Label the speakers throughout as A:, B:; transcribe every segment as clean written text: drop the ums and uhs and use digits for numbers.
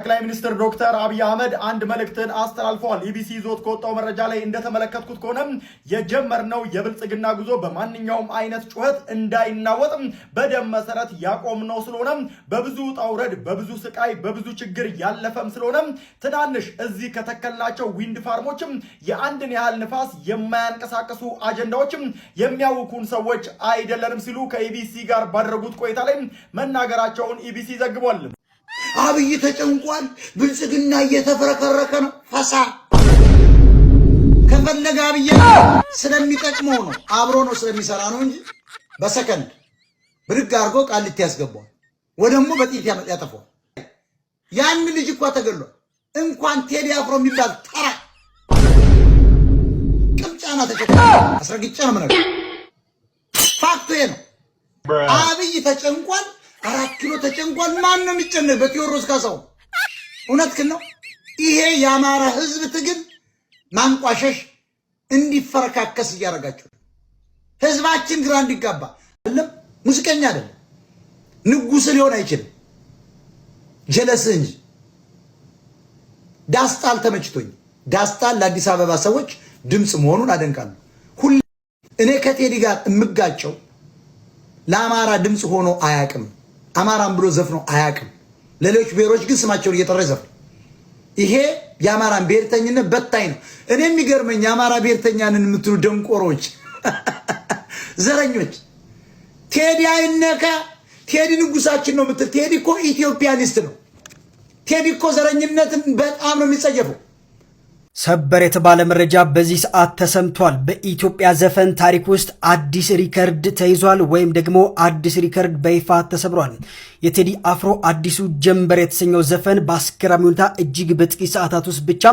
A: ጠቅላይ ሚኒስትር ዶክተር አብይ አህመድ አንድ መልእክትን አስተላልፈዋል። ኢቢሲ ይዞት ከወጣው መረጃ ላይ እንደተመለከትኩት ከሆነ የጀመርነው የብልጽግና ጉዞ በማንኛውም አይነት ጩኸት እንዳይናወጥ በደም መሰረት ያቆምነው ስለሆነ በብዙ ውጣ ውረድ፣ በብዙ ስቃይ፣ በብዙ ችግር ያለፈም ስለሆነ ትናንሽ እዚህ ከተከልናቸው ዊንድ ፋርሞችም የአንድን ያህል ንፋስ የማያንቀሳቀሱ አጀንዳዎችም የሚያውኩን ሰዎች አይደለንም ሲሉ ከኢቢሲ ጋር ባደረጉት ቆይታ ላይ መናገራቸውን ኢቢሲ ዘግቧል።
B: አብይ ተጨንቋል። ብልጽግና እየተፈረከረከ ነው። ፈሳ ከፈለገ አብይ ስለሚጠቅመው ነው፣ አብሮ ነው ስለሚሰራ ነው እንጂ በሰከንድ ብድግ አድርጎ ቃሊቲ ያስገባው ወደሞ በጥይት ያጠፋው። ያን ልጅ እኮ ተገሏል። እንኳን ቴዲ አፍሮ የሚባል ተራ ቅምጫና ተጨቀ አስረግጬ ነው ማለት ፋክቱ ነው። አብይ ተጨንቋል። 4 ኪሎ ተጨንቋል። ማን ነው የሚጨነቅ? በቴዎድሮስ ካሳው እውነትክ ነው። ይሄ የአማራ ህዝብ ትግል ማንቋሸሽ እንዲፈረካከስ እያደረጋችሁ ህዝባችን ግራ እንዲጋባ አይደለም። ሙዚቀኛ አይደለም፣ ንጉስ ሊሆን አይችልም። ጀለስ እንጂ ዳስጣል ተመችቶኝ ዳስጣል ለአዲስ አበባ ሰዎች ድምጽ መሆኑን አደንቃለሁ። ሁሉ እኔ ከቴዲ ጋር እምጋጨው ለአማራ ድምጽ ሆኖ አያቅም። አማራን ብሎ ዘፍኖ አያቅም። ለሌሎች ብሔሮች ግን ስማቸውን እየጠራ ይዘፍናል። ይሄ የአማራን ብሔርተኝነት በታይ ነው። እኔ የሚገርመኝ የአማራ ብሔርተኛንን የምትሉ ደንቆሮች፣ ዘረኞች ቴዲ አይነካ፣ ቴዲ ንጉሳችን ነው የምትል። ቴዲ እኮ ኢትዮጵያኒስት ነው። ቴዲ እኮ ዘረኝነትን በጣም ነው የሚጸየፈው።
C: ሰበር የተባለ መረጃ በዚህ ሰዓት ተሰምቷል። በኢትዮጵያ ዘፈን ታሪክ ውስጥ አዲስ ሪከርድ ተይዟል፣ ወይም ደግሞ አዲስ ሪከርድ በይፋ ተሰብሯል። የቴዲ አፍሮ አዲሱ ጀንበር የተሰኘው ዘፈን በአስገራሚ ሁኔታ እጅግ በጥቂት ሰዓታት ውስጥ ብቻ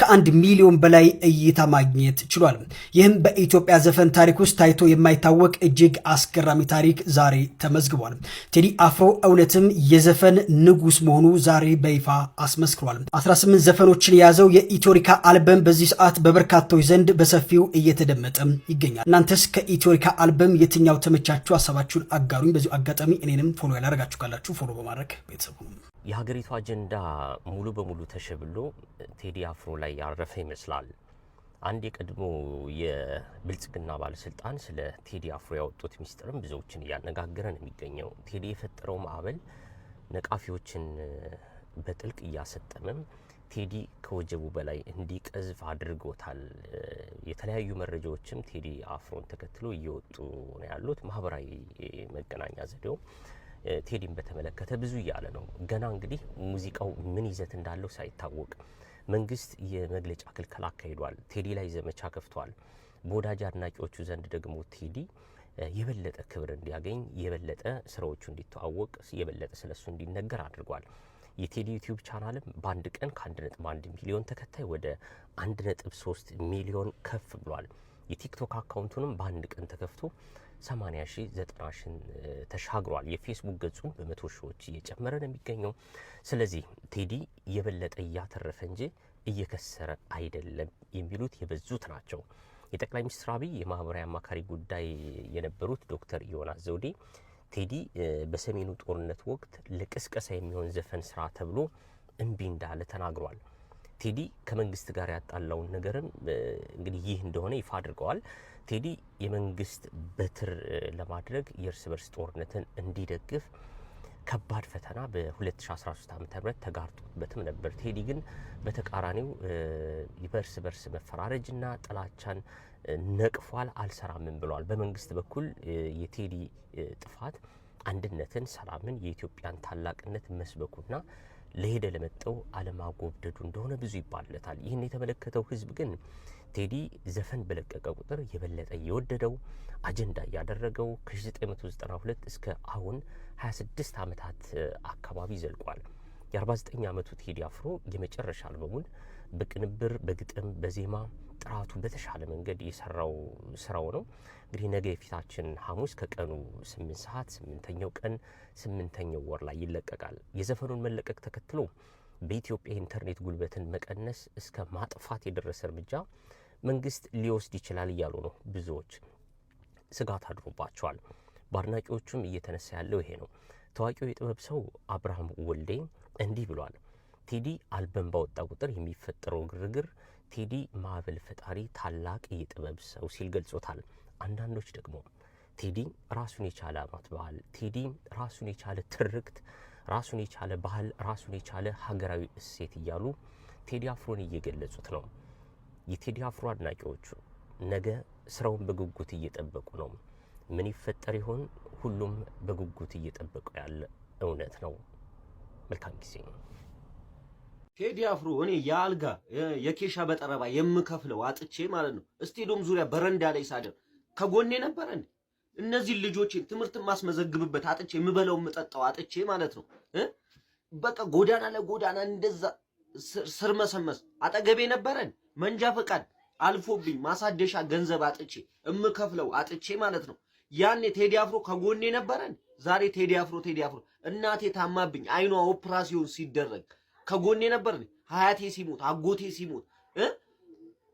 C: ከ1 ሚሊዮን በላይ እይታ ማግኘት ችሏል። ይህም በኢትዮጵያ ዘፈን ታሪክ ውስጥ ታይቶ የማይታወቅ እጅግ አስገራሚ ታሪክ ዛሬ ተመዝግቧል። ቴዲ አፍሮ እውነትም የዘፈን ንጉስ መሆኑ ዛሬ በይፋ አስመስክሯል። 18 ዘፈኖችን የያዘው የኢትዮሪካ አልበም በዚህ ሰዓት በበርካታዎች ዘንድ በሰፊው እየተደመጠ ይገኛል። እናንተስ ከኢትዮሪካ አልበም የትኛው ተመቻችሁ? ሀሳባችሁን አጋሩኝ። በዚሁ አጋጣሚ እኔንም ፎሎ ያላረጋችሁ ካላችሁ ፎሎ በማድረግ ቤተሰቡ
D: የሀገሪቱ አጀንዳ ሙሉ በሙሉ ተሸብሎ ቴዲ አፍሮ ላይ ያረፈ ይመስላል። አንድ የቀድሞ የብልጽግና ባለስልጣን ስለ ቴዲ አፍሮ ያወጡት ሚስጥርም ብዙዎችን እያነጋገረ ነው የሚገኘው። ቴዲ የፈጠረው ማዕበል ነቃፊዎችን በጥልቅ እያሰጠመም ቴዲ ከወጀቡ በላይ እንዲቀዝፍ አድርጎታል። የተለያዩ መረጃዎችም ቴዲ አፍሮን ተከትሎ እየወጡ ነው ያሉት። ማህበራዊ መገናኛ ዘዴው ቴዲን በተመለከተ ብዙ እያለ ነው። ገና እንግዲህ ሙዚቃው ምን ይዘት እንዳለው ሳይታወቅ መንግስት የመግለጫ ክልከላ አካሂዷል። ቴዲ ላይ ዘመቻ ከፍቷል። በወዳጅ አድናቂዎቹ ዘንድ ደግሞ ቴዲ የበለጠ ክብር እንዲያገኝ፣ የበለጠ ስራዎቹ እንዲተዋወቅ፣ የበለጠ ስለሱ እንዲነገር አድርጓል። የቴዲ ዩቲዩብ ቻናልም በአንድ ቀን ከ1.1 ሚሊዮን ተከታይ ወደ 1.3 ሚሊዮን ከፍ ብሏል። የቲክቶክ አካውንቱንም በአንድ ቀን ተከፍቶ 80 ሺህ 90 ሺህ ተሻግሯል። የፌስቡክ ገጹን በመቶ ሺዎች እየጨመረ ነው የሚገኘው። ስለዚህ ቴዲ የበለጠ እያተረፈ እንጂ እየከሰረ አይደለም የሚሉት የበዙት ናቸው። የጠቅላይ ሚኒስትር አብይ የማህበራዊ አማካሪ ጉዳይ የነበሩት ዶክተር ዮናስ ዘውዴ ቴዲ በሰሜኑ ጦርነት ወቅት ለቅስቀሳ የሚሆን ዘፈን ስራ ተብሎ እምቢ እንዳለ ተናግሯል። ቴዲ ከመንግስት ጋር ያጣላውን ነገርም እንግዲህ ይህ እንደሆነ ይፋ አድርገዋል። ቴዲ የመንግስት በትር ለማድረግ የእርስ በርስ ጦርነትን እንዲደግፍ ከባድ ፈተና በ2013 ዓ.ም ተጋርጦበትም ነበር። ቴዲ ግን በተቃራኒው የእርስ በርስ መፈራረጅና ጥላቻን ነቅፏል፣ አልሰራምም ብሏል። በመንግስት በኩል የቴዲ ጥፋት አንድነትን፣ ሰላምን፣ የኢትዮጵያን ታላቅነት መስበኩና ለሄደ ለመጣው አለማጎብደዱ እንደሆነ ብዙ ይባልለታል። ይህን የተመለከተው ህዝብ ግን ቴዲ ዘፈን በለቀቀ ቁጥር የበለጠ የወደደው አጀንዳ ያደረገው ከ1992 እስከ አሁን 26 ዓመታት አካባቢ ዘልቋል። የ49 ዓመቱ ቴዲ አፍሮ የመጨረሻ አልበሙን በቅንብር፣ በግጥም፣ በዜማ ጥራቱ በተሻለ መንገድ የሰራው ስራው ነው። እንግዲህ ነገ የፊታችን ሐሙስ ከቀኑ 8 ሰዓት 8ኛው ቀን 8ኛው ወር ላይ ይለቀቃል። የዘፈኑን መለቀቅ ተከትሎ በኢትዮጵያ ኢንተርኔት ጉልበትን መቀነስ እስከ ማጥፋት የደረሰ እርምጃ መንግስት ሊወስድ ይችላል እያሉ ነው ብዙዎች። ስጋት አድሮባቸዋል። በአድናቂዎቹም እየተነሳ ያለው ይሄ ነው። ታዋቂው የጥበብ ሰው አብርሃም ወልዴ እንዲህ ብሏል። ቴዲ አልበም ባወጣ ቁጥር የሚፈጠረው ግርግር ቴዲ ማዕበል ፈጣሪ ታላቅ የጥበብ ሰው ሲል ገልጾታል። አንዳንዶች ደግሞ ቴዲ ራሱን የቻለ አማት ባህል፣ ቴዲ ራሱን የቻለ ትርክት፣ ራሱን የቻለ ባህል፣ ራሱን የቻለ ሀገራዊ እሴት እያሉ ቴዲ አፍሮን እየገለጹት ነው። የቴዲ አፍሮ አድናቂዎቹ ነገ ስራውን በጉጉት እየጠበቁ ነው። ምን ይፈጠር ይሆን? ሁሉም በጉጉት እየጠበቁ ያለ እውነት ነው። መልካም ጊዜ ነው።
E: ቴዲ አፍሮ እኔ የአልጋ የኬሻ በጠረባ የምከፍለው አጥቼ ማለት ነው ስቴዲየም ዙሪያ በረንዳ ላይ ሳደር ከጎኔ ነበር እንዴ? እነዚህ ልጆችን ትምህርት ማስመዘግብበት አጥቼ የምበለው የምጠጣው አጥቼ ማለት ነው በቃ ጎዳና ለጎዳና እንደዛ ስር መሰመስ አጠገቤ ነበረን። መንጃ ፈቃድ አልፎብኝ ማሳደሻ ገንዘብ አጥቼ የምከፍለው አጥቼ ማለት ነው። ያኔ ቴዲ አፍሮ ከጎኔ ነበረን። ዛሬ ቴዲ አፍሮ እናቴ ታማብኝ አይኗ ኦፕራሲዮን ሲደረግ ከጎኔ ነበረን። ሀያቴ ሲሞት አጎቴ ሲሞት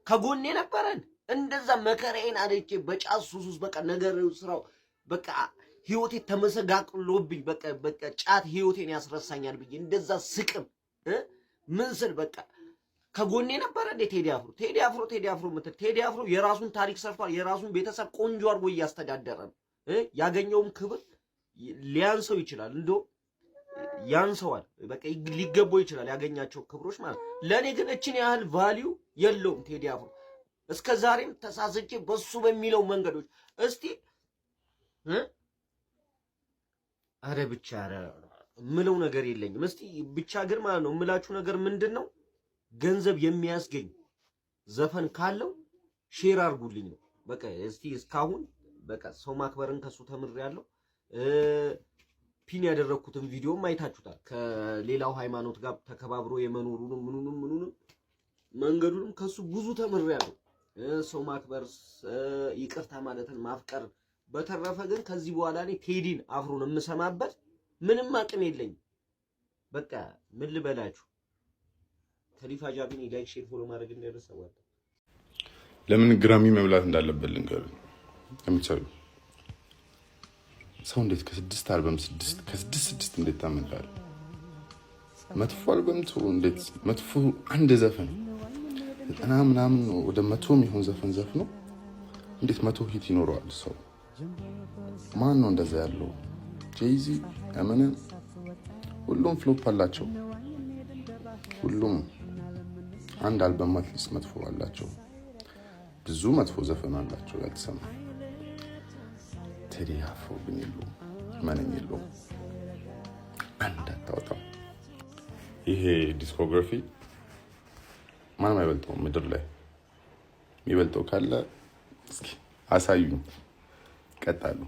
E: ከጎኔ ነበረን። እንደዛ መከራዬን አለቼ በጫት ሱስ በቃ ነገር ስራው በቃ ህይወቴ ተመሰጋቅሎብኝ በቃ ጫት ህይወቴን ያስረሳኛል ብዬ እንደዛ ስቅም ምን ስል በቃ ከጎኔ ነበረ እንደ ቴዲ አፍሮ ምትል ቴዲ አፍሮ የራሱን ታሪክ ሰርቷል። የራሱን ቤተሰብ ቆንጆ አድርጎ እያስተዳደረ ነው። ያገኘውም ክብር ሊያንሰው ይችላል፣ እንደው ያንሰዋል፣ በቃ ሊገባው ይችላል ያገኛቸው ክብሮች ማለት። ለኔ ግን እችን ያህል ቫልዩ የለውም ቴዲ አፍሮ። እስከ ዛሬም ተሳስቼ በሱ በሚለው መንገዶች እስቲ አረ ብቻ ምለው ነገር የለኝም። እስቲ ብቻ ግን ማለት ነው ምላችሁ ነገር ምንድነው ገንዘብ የሚያስገኝ ዘፈን ካለው ሼር አድርጉልኝ ነው በቃ። እስቲ እስካሁን በቃ ሰው ማክበርን ከሱ ተምሬያለሁ። ፒን ያደረኩትን ቪዲዮም አይታችሁታል። ከሌላው ሃይማኖት ጋር ተከባብሮ የመኖሩንም ምኑንም መንገዱንም ከሱ ብዙ ተምሬያለሁ። ሰው ማክበር፣ ይቅርታ ማለትን ማፍቀር። በተረፈ ግን ከዚህ በኋላ እኔ ቴዲን አፍሮን የምሰማበት ምንም አቅም የለኝም። በቃ ምን ልበላችሁ። ከሊፋ ጃቢኒ ላይክ ሼር ፎሎ ማድረግ እንደረሰው
F: ለምን ግራሚ መብላት እንዳለበት ልንገርህ። ለምሳሌ ሰው እንዴት ከ6 አልበም 6 ከ6 እንዴት ታመጣለህ? መጥፎ አልበም እንዴት መጥፎ አንድ ዘፈን 90 ምናምን ወደ 100 የሚሆን ዘፈን ዘፍኖ እንዴት 100 ሂት ይኖረዋል? ሰው ማን ነው እንደዛ ያለው? ጄዚ አመነም ሁሉም ፍሎፕ አላቸው። ሁሉም አንድ አልበም አትሊስት መጥፎ አላቸው። ብዙ መጥፎ ዘፈን አላቸው ያልተሰማ። ቴዲ አፍሮ ግን የለውም፣ ማንም የለውም። አንድ አታወጣም። ይሄ ዲስኮግራፊ ማንም አይበልጠውም ምድር ላይ። የሚበልጠው ካለ እስኪ አሳዩኝ። ቀጣሉ